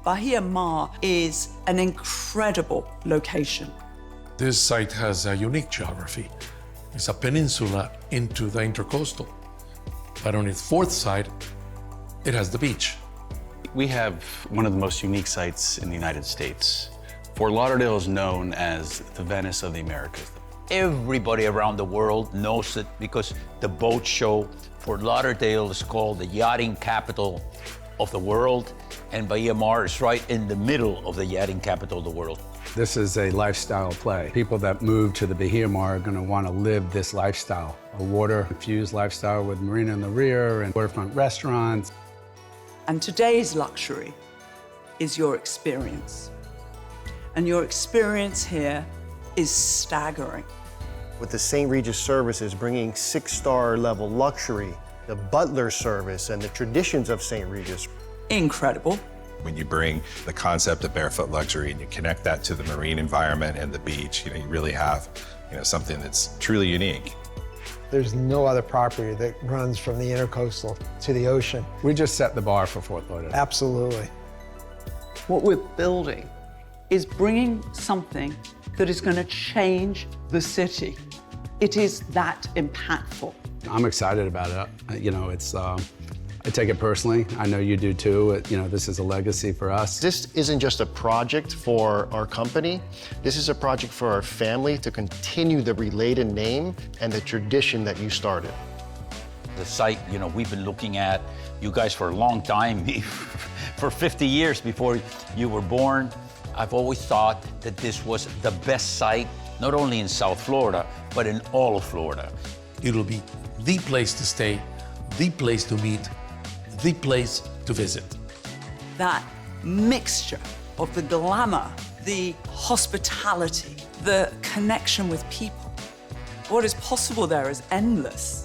Bahia Mar is an incredible location. This site has a unique geography. It's a peninsula into the intercoastal. But on its fourth side, it has the beach. We have one of the most unique sites in the United States. Fort Lauderdale is known as the Venice of the Americas. Everybody around the world knows it because the boat show. Fort Lauderdale is called the yachting capital of the world, and Bahia Mar is right in the middle of the yachting capital of the world. This is a lifestyle play. People that move to the Bahia Mar are going to want to live this lifestyle, a water-infused lifestyle with marina in the rear and waterfront restaurants. And today's luxury is your experience. And your experience here is staggering. With the St. Regis services bringing 6-star level luxury, the butler service and the traditions of St. Regis. Incredible. When you bring the concept of barefoot luxury and you connect that to the marine environment and the beach, you really have, something that's truly unique. There's no other property that runs from the intercoastal to the ocean. We just set the bar for Fort Lauderdale. Absolutely. What we're building is bringing something that is going to change the city. It is that impactful. I'm excited about it. I take it personally. I know you do too. This is a legacy for us. This isn't just a project for our company. This is a project for our family to continue the related name and the tradition that you started. The site, we've been looking at you guys for a long time, for 50 years before you were born. I've always thought that this was the best site, not only in South Florida, but in all of Florida. It'll be the place to stay, the place to meet, the place to visit. That mixture of the glamour, the hospitality, the connection with people. What is possible there is endless.